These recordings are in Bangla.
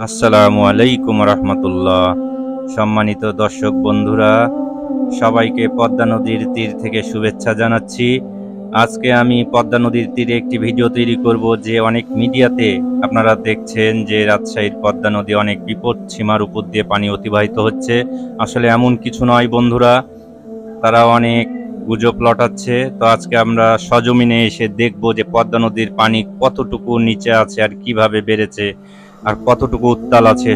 আসসালামু আলাইকুম রহমতুল্লাহ। সম্মানিত দর্শক বন্ধুরা, সবাইকে পদ্মা নদীর তীর থেকে শুভেচ্ছা জানাচ্ছি। আজকে আমি পদ্মা নদীর তীরে একটি ভিডিও তৈরি করব যে অনেক মিডিয়াতে আপনারা দেখছেন যে রাজশাহীর পদ্মা নদী অনেক বিপদ সীমার উপর দিয়ে পানি অতিবাহিত হচ্ছে। আসলে এমন কিছু নয় বন্ধুরা, তারা অনেক গুজব লটাচ্ছে। তো আজকে আমরা সজমিনে এসে দেখব যে পদ্মা নদীর পানি কতটুকু নিচে আছে আর কিভাবে বেড়েছে আর কতটুকু উত্তাল আছে।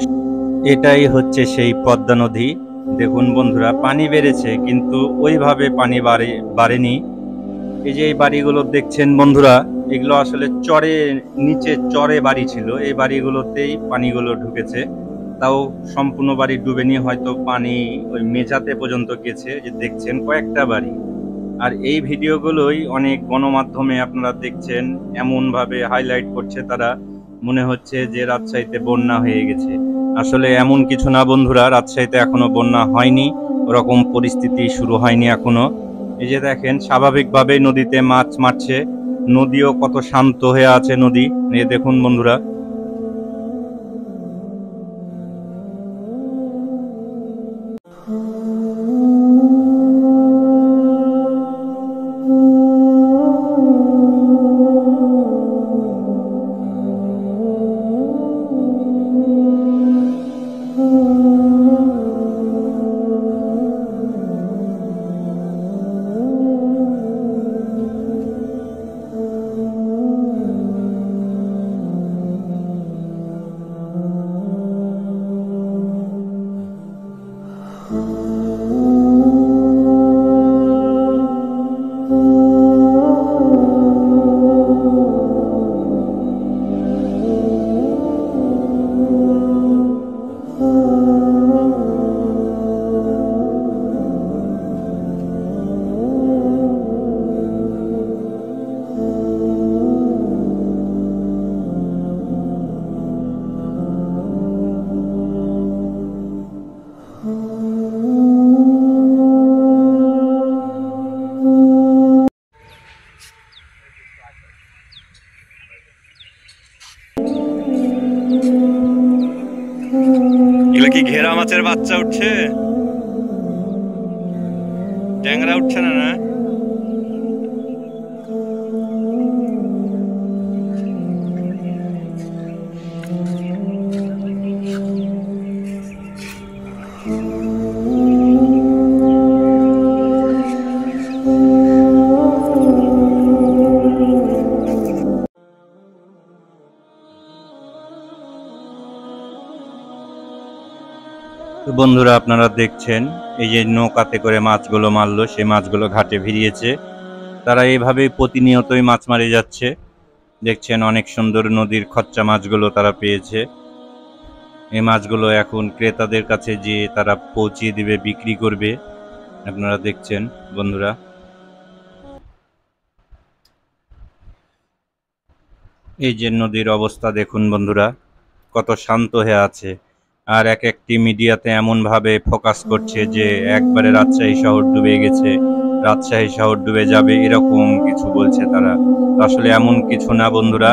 এটাই হচ্ছে সেই পদ্মা নদী। দেখুন বন্ধুরা, পানি বেড়েছে কিন্তু ওইভাবে পানি বাড়েনি। এই যে এই বাড়িগুলো দেখছেন বন্ধুরা, এগুলো আসলে চরে, নিচে চরে বাড়ি ছিল। এই বাড়িগুলোতেই পানিগুলো ঢুকেছে, তাও সম্পূর্ণ বাড়ি ডুবেনি, হয়তো পানি ওই মেঝাতে পর্যন্ত গেছে। যে দেখছেন কয়েকটা বাড়ি। আর এই ভিডিওগুলোই অনেক গণমাধ্যমে আপনারা দেখছেন এমনভাবে হাইলাইট করছে, তারা মনে হচ্ছে যে রাজশাহীতে বন্যা হয়ে গেছে। আসলে এমন কিছু না বন্ধুরা, রাজশাহীতে এখনো বন্যা হয়নি, ওরকম পরিস্থিতি শুরু হয়নি এখনো। এই যে দেখেন স্বাভাবিকভাবে নদীতে মাছ মারছে, নদীও কত শান্ত হয়ে আছে নদী। এই দেখুন বন্ধুরা, এগুলো কি ঘেরা মাছের বাচ্চা উঠছে? ট্যাংরা উঠছে না? না তো বন্ধুরা, আপনারা দেখছেন এই যে নৌকাতে করে মাছগুলো মারলো, সেই মাছগুলো ঘাটে ভিড়িয়েছে। তারা এইভাবেই প্রতিনিয়তই মাছ মারে যাচ্ছে। দেখছেন অনেক সুন্দর নদীর খচ্চা মাছগুলো তারা পেয়েছে। এই মাছগুলো এখন ক্রেতাদের কাছে যে তারা পৌঁছিয়ে দিবে, বিক্রি করবে। আপনারা দেখছেন বন্ধুরা, এই যে নদীর অবস্থা দেখুন বন্ধুরা, কত শান্ত হয়ে আছে। আর এক একটি মিডিয়াতে এমনভাবে ফোকাস করছে যে একবারে রাজশাহী শহর ডুবে গেছে, রাজশাহী শহর ডুবে যাবে, এরকম কিছু বলছে তারা। আসলে এমন কিছু না বন্ধুরা।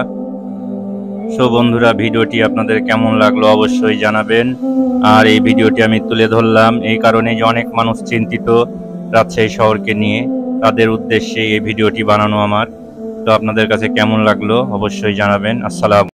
সো বন্ধুরা, ভিডিওটি আপনাদের কেমন লাগলো অবশ্যই জানাবেন। আর এই ভিডিওটি আমি তুলে ধরলাম এই কারণে যে অনেক মানুষ চিন্তিত রাজশাহী শহরকে নিয়ে, তাদের উদ্দেশ্যে এই ভিডিওটি বানানো আমার। তো আপনাদের কাছে কেমন লাগলো অবশ্যই জানাবেন। আসসালাম।